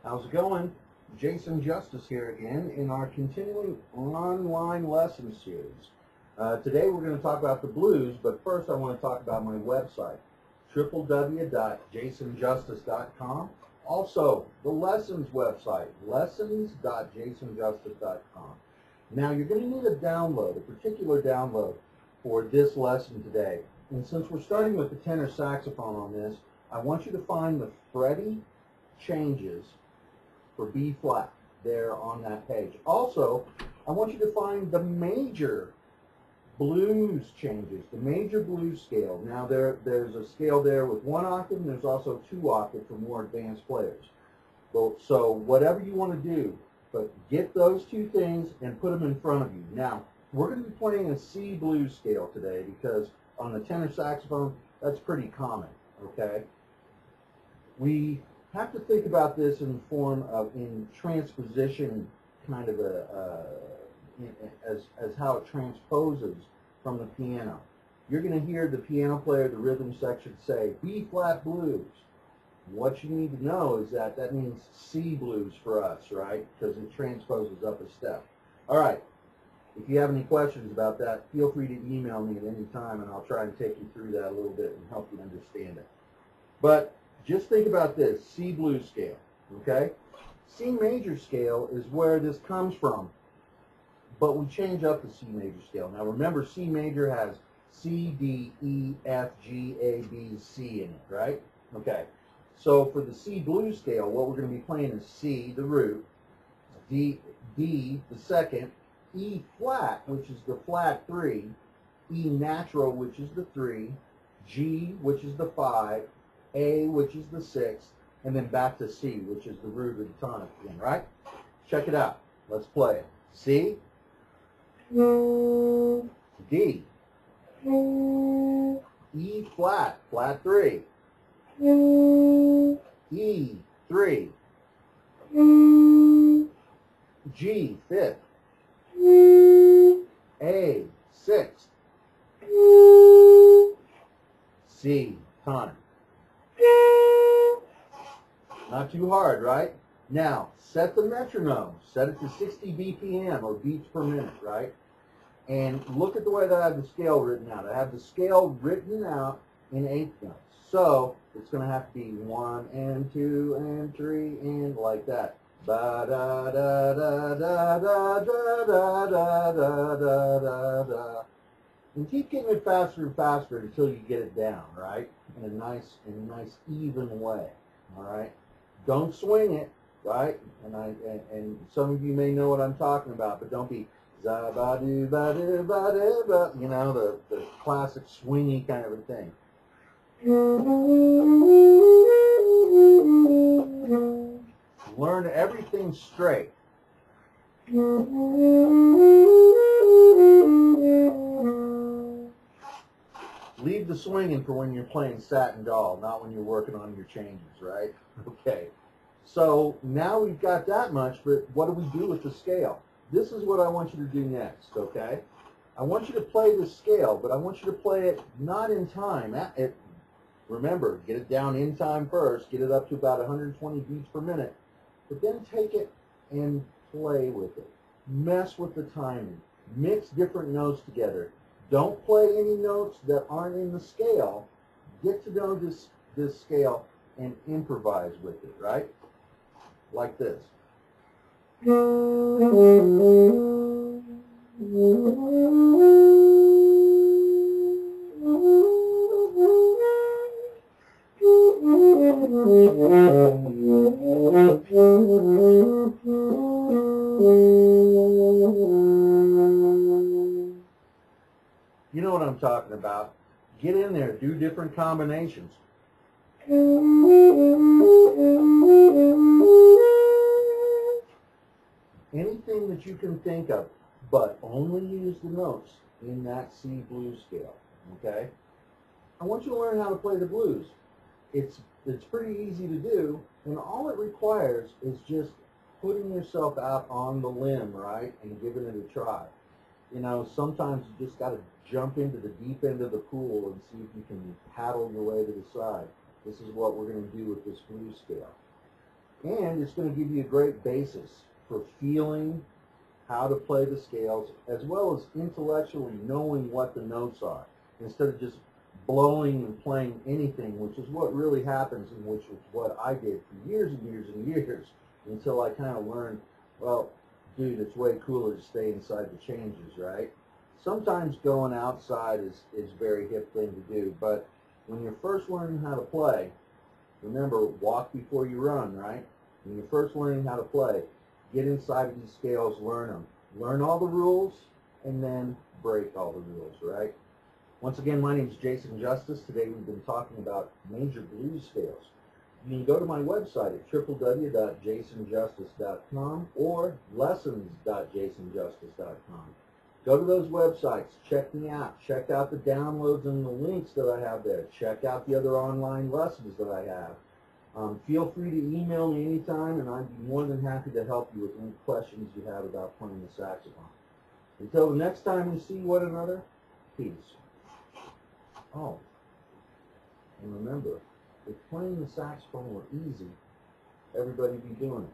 How's it going? Jason Justice here again in our continuing online lesson series. Today we're going to talk about the blues, but first I want to talk about my website, www.jasonjustice.com. Also, the lessons website, lessons.jasonjustice.com. Now you're going to need a download, a particular download for this lesson today. And since we're starting with the tenor saxophone on this, I want you to find the Freddie changes for B flat there on that page. Also, I want you to find the major blues changes, the major blues scale. Now there's a scale there with 1 octave, and there's also 2 octave for more advanced players. So whatever you want to do, but get those two things and put them in front of you. Now, we're going to be playing a C blues scale today because on the tenor saxophone, that's pretty common, okay? We have to think about this in the form of in transposition, kind of as how it transposes from the piano. You're going to hear the piano player, the rhythm section say B flat blues. What you need to know is that that means C blues for us, right? Because it transposes up a step. All right. If you have any questions about that, feel free to email me at any time, and I'll try and take you through that a little bit and help you understand it. But just think about this, C blues scale, okay? C major scale is where this comes from, but we change up the C major scale. Now remember, C major has C, D, E, F, G, A, B, C in it, right? Okay, so for the C blues scale, what we're going to be playing is C, the root, D, the second, E flat, which is the flat 3, E natural, which is the 3, G, which is the 5, A, which is the 6th, and then back to C, which is the root of the tonic again, right? Check it out. Let's play it. C, D, E flat, flat 3, E, 3, G, 5th, A, 6th, C, tonic. Not too hard, right? Now, set the metronome. Set it to 60 BPM, or beats per minute, right? And look at the way that I have the scale written out. I have the scale written out in 8th notes. So, it's going to have to be 1 and 2 and 3 and like that. Ba da da da da da da da da da da da. And keep getting it faster and faster until you get it down, right? In a nice even way. All right. Don't swing it, right? And some of you may know what I'm talking about, but don't be za ba do ba do ba do ba. You know, the classic swingy kind of a thing. Learn everything straight. Leave the swinging for when you're playing satin doll, not when you're working on your changes, right? Okay. So now we've got that much, but what do we do with the scale? This is what I want you to do next, okay? I want you to play the scale, but I want you to play it not in time. Remember, get it down in time first, get it up to about 120 beats per minute, but then take it and play with it. Mess with the timing. Mix different notes together. Don't play any notes that aren't in the scale. Get to know this scale and improvise with it, right? Like this. You know what I'm talking about. Get in there, do different combinations. Anything that you can think of, but only use the notes in that C blues scale, okay? I want you to learn how to play the blues. It's pretty easy to do, and all it requires is just putting yourself out on the limb, right, and giving it a try. You know, sometimes you just got to jump into the deep end of the pool and see if you can paddle your way to the side. This is what we're going to do with this blues scale. And it's going to give you a great basis for feeling how to play the scales, as well as intellectually knowing what the notes are, instead of just blowing and playing anything, which is what really happens, and which is what I did for years and years and years, until I kind of learned, well, dude, it's way cooler to stay inside the changes, right? Sometimes going outside is a very hip thing to do, but when you're first learning how to play, remember, walk before you run, right? When you're first learning how to play, get inside of these scales, learn them. Learn all the rules, and then break all the rules, right? Once again, my name is Jason Justice. Today we've been talking about major blues scales. You can go to my website at www.jasonjustice.com or lessons.jasonjustice.com. Go to those websites, check me out, check out the downloads and the links that I have there, check out the other online lessons that I have. Feel free to email me anytime, and I'd be more than happy to help you with any questions you have about playing the saxophone. Until the next time we see one another, peace. Oh, and remember, if playing the saxophone were easy, everybody would be doing it.